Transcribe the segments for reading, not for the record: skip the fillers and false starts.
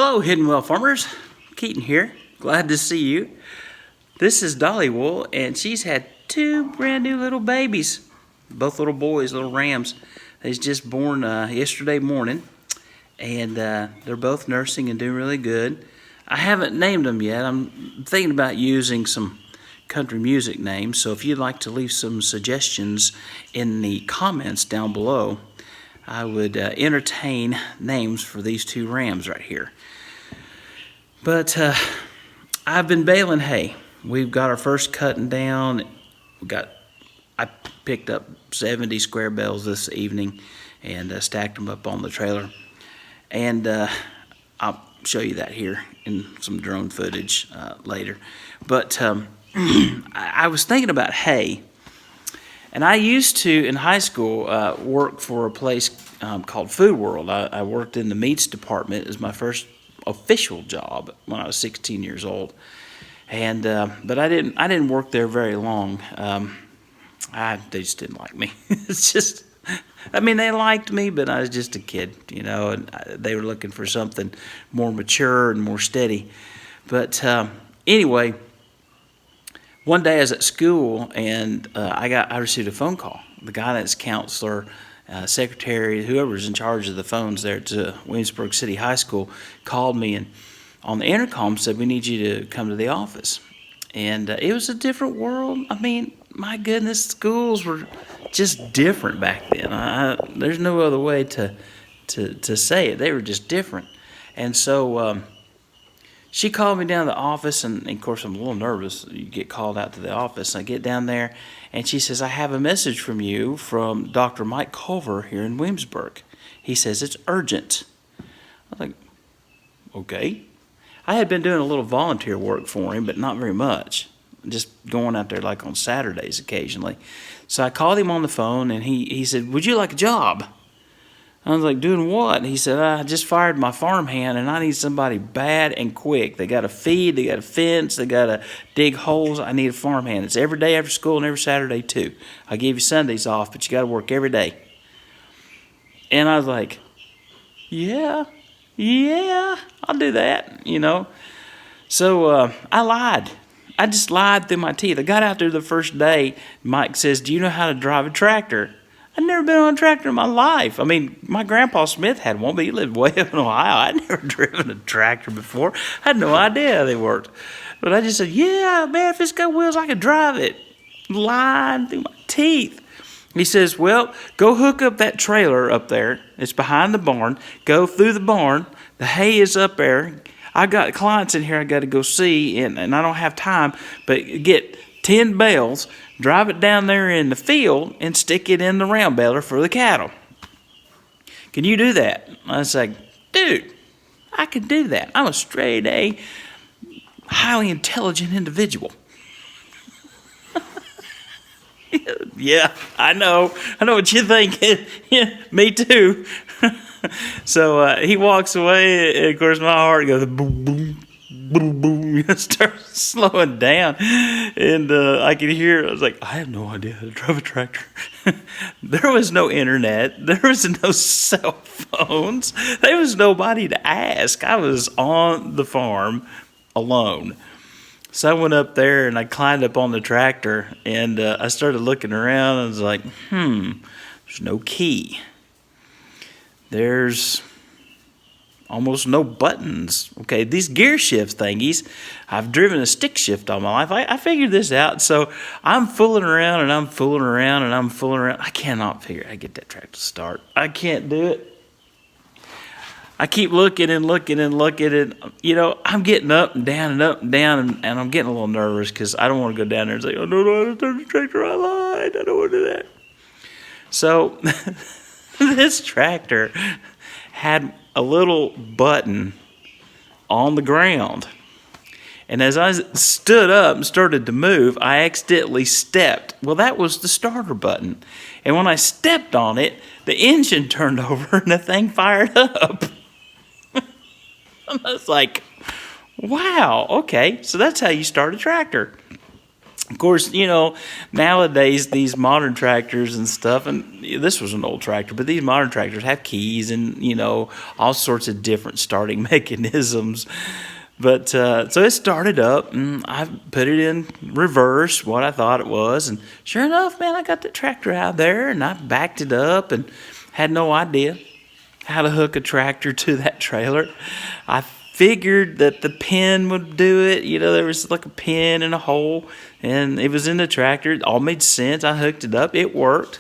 Hello, HyddenWell farmers. Keaton here. Glad to see you. This is Dolly Wool, and she's had two brand new little babies. Both little boys, little rams. They was just born yesterday morning, and they're both nursing and doing really good. I haven't named them yet. I'm thinking about using some country music names, so if you'd like to leave some suggestions in the comments down below, I would entertain names for these two rams right here. But I've been baling hay. We've got our first cutting down. I picked up 70 square bales this evening and stacked them up on the trailer. And I'll show you that here in some drone footage later. But I was thinking about hay. And I used to, in high school, work for a place called Food World. I worked in the meats department as my first official job when I was 16 years old. And but I didn't work there very long. They just didn't like me. It's just, I mean, they liked me, but I was just a kid, you know, and they were looking for something more mature and more steady. But anyway, one day I was at school, and I received a phone call. The guidance counselor, secretary, whoever's in charge of the phones there at Williamsburg City High School called me and on the intercom said, "We need you to come to the office." And it was a different world. I mean, my goodness, schools were just different back then. There's no other way to say it. They were just different. And so she called me down to the office, and of course I'm a little nervous. You get called out to the office. I get down there, and she says, "I have a message from you from Dr. Mike Culver here in Williamsburg. He says it's urgent." I was like, okay. I had been doing a little volunteer work for him, but not very much. Just going out there like on Saturdays occasionally. So I called him on the phone, and he said, "Would you like a job?" I was like, "Doing what?" He said, "I just fired my farmhand, and I need somebody bad and quick. They got to feed, they got to fence, they got to dig holes. I need a farmhand. It's every day after school and every Saturday too. I give you Sundays off, but you got to work every day." And I was like, yeah, I'll do that, you know. So I lied. I just lied through my teeth. I got out there the first day. Mike says, "Do you know how to drive a tractor?" I'd never been on a tractor in my life. I mean, my grandpa Smith had one, but he lived way up in Ohio. I'd never driven a tractor before. I had no idea how they worked. But I just said, "Yeah, man, if it's got wheels, I could drive it." Lying through my teeth. He says, "Well, go hook up that trailer up there. It's behind the barn. Go through the barn. The hay is up there. I got clients in here I got to go see, and I don't have time, but get 10 bales, drive it down there in the field, and stick it in the round baler for the cattle. Can you do that?" I was like, "Dude, I can do that. I'm a straight A, highly intelligent individual." Yeah, I know what you're thinking. Yeah, me too. So he walks away, and of course my heart goes boom, boom, boom, boom. It starts slowing down, and I could hear. I was like, "I have no idea how to drive a tractor." There was no internet. There was no cell phones. There was nobody to ask. I was on the farm alone. So I went up there and I climbed up on the tractor, and I started looking around. And I was like, there's no key. There's almost no buttons. Okay, these gear shift thingies, I've driven a stick shift all my life. I figured this out. So I'm fooling around and I'm fooling around and I'm fooling around. I cannot figure out how to get that tractor to start. I can't do it. I keep looking and looking and looking, and you know, I'm getting up and down and up and down, and I'm getting a little nervous because I don't want to go down there and say, "Oh, no, I don't start the tractor. I lied. I don't want to do that." So this tractor had a little button on the ground, and as I stood up and started to move, I accidentally stepped. Well, that was the starter button, and when I stepped on it, the engine turned over and the thing fired up. I was like, wow, okay, so that's how you start a tractor. Of course, nowadays these modern tractors and stuff, and this was an old tractor, but these modern tractors have keys and, all sorts of different starting mechanisms. But so it started up, and I put it in reverse, what I thought it was. And sure enough, man, I got the tractor out there, and I backed it up and had no idea how to hook a tractor to that trailer. I figured that the pin would do it. There was like a pin in a hole, and it was in the tractor. It all made sense. I hooked it up. It worked.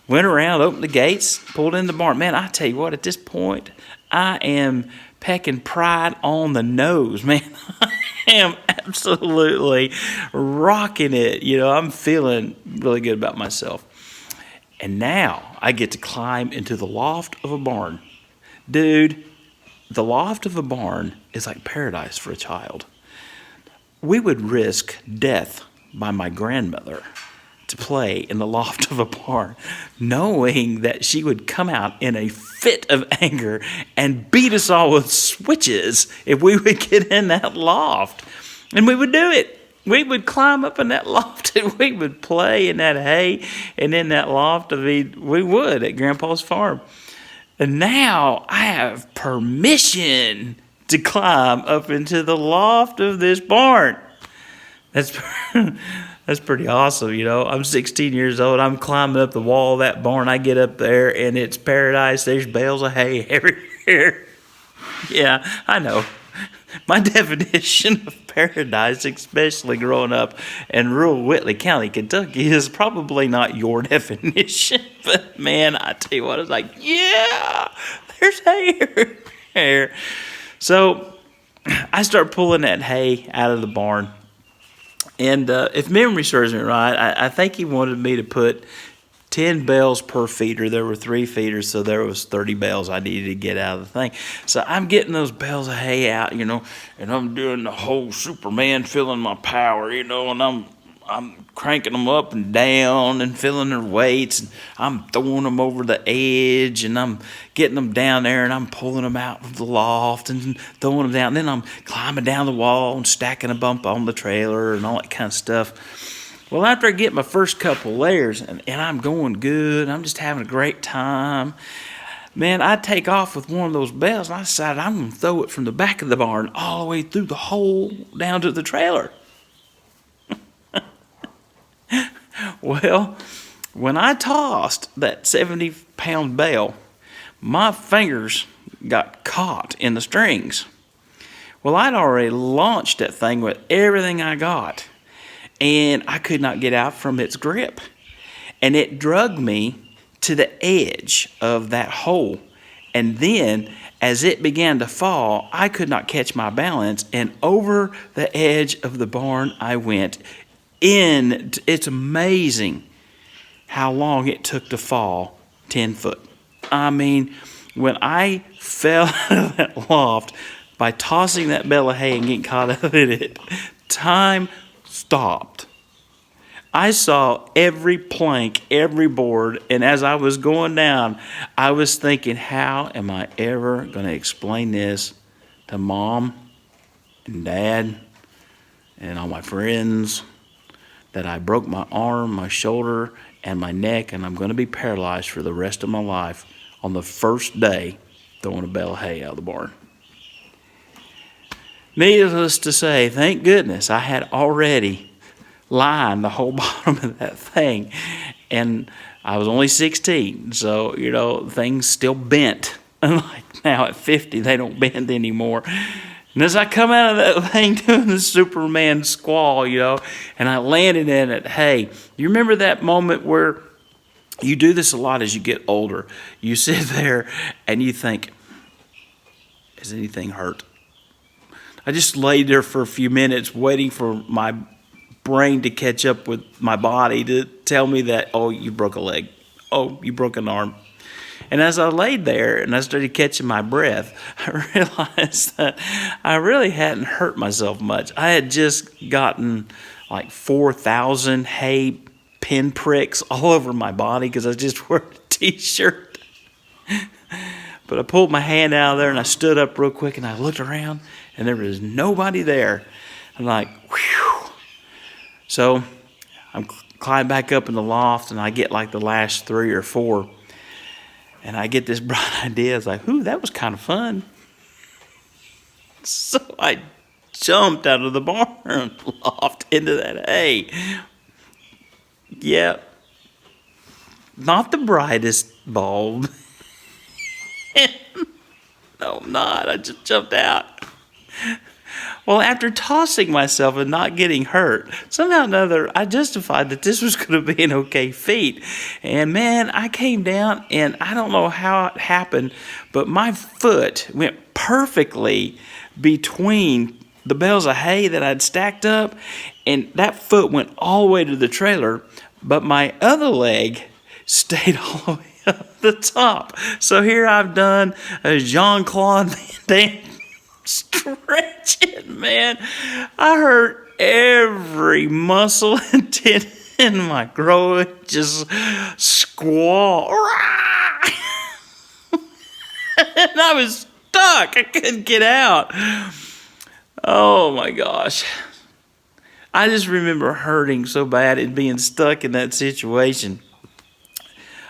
Went around, opened the gates, pulled in the barn. Man, I tell you what, at this point, I am pecking pride on the nose, man. I am absolutely rocking it. I'm feeling really good about myself. And now I get to climb into the loft of a barn. Dude, the loft of a barn is like paradise for a child. We would risk death by my grandmother to play in the loft of a barn, knowing that she would come out in a fit of anger and beat us all with switches if we would get in that loft. And we would do it. We would climb up in that loft and we would play in that hay and in that loft. We would at Grandpa's farm. And now I have permission to climb up into the loft of this barn. That's pretty awesome, I'm 16 years old. I'm climbing up the wall of that barn. I get up there, and it's paradise. There's bales of hay everywhere. Yeah, I know. My definition of paradise, especially growing up in rural Whitley County, Kentucky, is probably not your definition. But, man, I tell you what, it's like, yeah, there's hay everywhere. So I start pulling that hay out of the barn. And if memory serves me right, I think he wanted me to put 10 bales per feeder. There were 3 feeders, so there was 30 bales I needed to get out of the thing. So I'm getting those bales of hay out, and I'm doing the whole Superman, feeling my power, and I'm cranking them up and down and feeling their weights. And I'm throwing them over the edge, and I'm getting them down there, and I'm pulling them out of the loft and throwing them down. And then I'm climbing down the wall and stacking a bump on the trailer and all that kind of stuff. Well, after I get my first couple layers and I'm going good, I'm just having a great time, man, I take off with one of those bales, and I decided I'm going to throw it from the back of the barn all the way through the hole down to the trailer. Well, when I tossed that 70-pound bale, my fingers got caught in the strings. Well, I'd already launched that thing with everything I got, and I could not get out from its grip. And it dragged me to the edge of that hole. And then, as it began to fall, I could not catch my balance, and over the edge of the barn I went. It's amazing how long it took to fall 10 foot. I mean, when I fell out of that loft by tossing that bale of hay and getting caught up in it, time stopped. I saw every plank, every board, and as I was going down, I was thinking, how am I ever going to explain this to Mom and Dad and all my friends, that I broke my arm, my shoulder, and my neck, and I'm going to be paralyzed for the rest of my life on the first day throwing a bale of hay out of the barn. Needless to say, thank goodness I had already lined the whole bottom of that thing, and I was only 16, so, things still bent. Unlike now at 50, they don't bend anymore. And as I come out of that thing doing the Superman squall, and I landed in it, hey, you remember that moment where you do this a lot as you get older? You sit there and you think, has anything hurt? I just laid there for a few minutes waiting for my brain to catch up with my body to tell me that, oh, you broke a leg. Oh, you broke an arm. And as I laid there and I started catching my breath, I realized that I really hadn't hurt myself much. I had just gotten like 4,000 hay pin pricks all over my body because I just wore a t-shirt. But I pulled my hand out of there and I stood up real quick and I looked around and there was nobody there. I'm like, whew. So I'm climbing back up in the loft, and I get like the last 3 or 4. And I get this bright idea. It's like, ooh, that was kind of fun. So I jumped out of the barn loft into that hay. Yeah, not the brightest bulb. No, I'm not. I just jumped out. Well, after tossing myself and not getting hurt, somehow or another, I justified that this was going to be an okay feat. And man, I came down, and I don't know how it happened, but my foot went perfectly between the bales of hay that I'd stacked up, and that foot went all the way to the trailer, but my other leg stayed all the way up the top. So here I've done a Jean-Claude Van Damme stretching, man. I hurt every muscle and tendon in my groin, just squall. And I was stuck. I couldn't get out. Oh my gosh. I just remember hurting so bad and being stuck in that situation.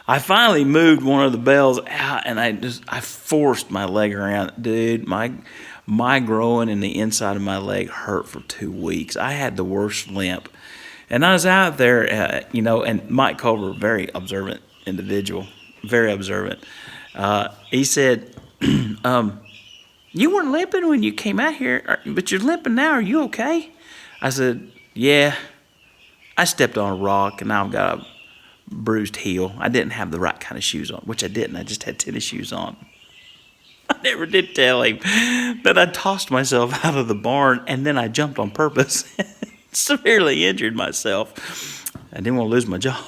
I finally moved one of the bells out, and I forced my leg around. Dude, my groin and the inside of my leg hurt for 2 weeks. I had the worst limp. And I was out there, and Mike Culver, very observant individual, very observant. He said, you weren't limping when you came out here, but you're limping now. Are you okay? I said, yeah. I stepped on a rock, and now I've got a bruised heel. I didn't have the right kind of shoes on, which I didn't. I just had tennis shoes on. I never did tell him that I tossed myself out of the barn, and then I jumped on purpose and severely injured myself. I didn't want to lose my job.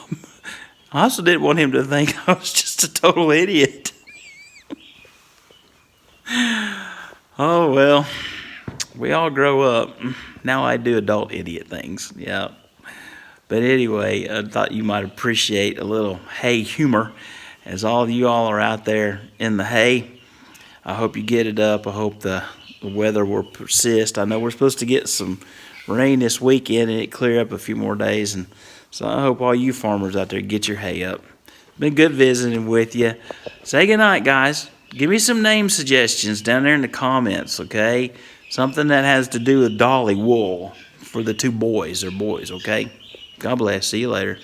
I also didn't want him to think I was just a total idiot. Oh, well, we all grow up. Now I do adult idiot things. Yeah. But anyway, I thought you might appreciate a little hay humor as all of you all are out there in the hay. I hope you get it up. I hope the weather will persist. I know we're supposed to get some rain this weekend and it clear up a few more days. And so I hope all you farmers out there get your hay up. Been good visiting with you. Say goodnight, guys. Give me some name suggestions down there in the comments, okay? Something that has to do with Dolly Wool for the 2 boys. They're boys, okay? God bless. See you later.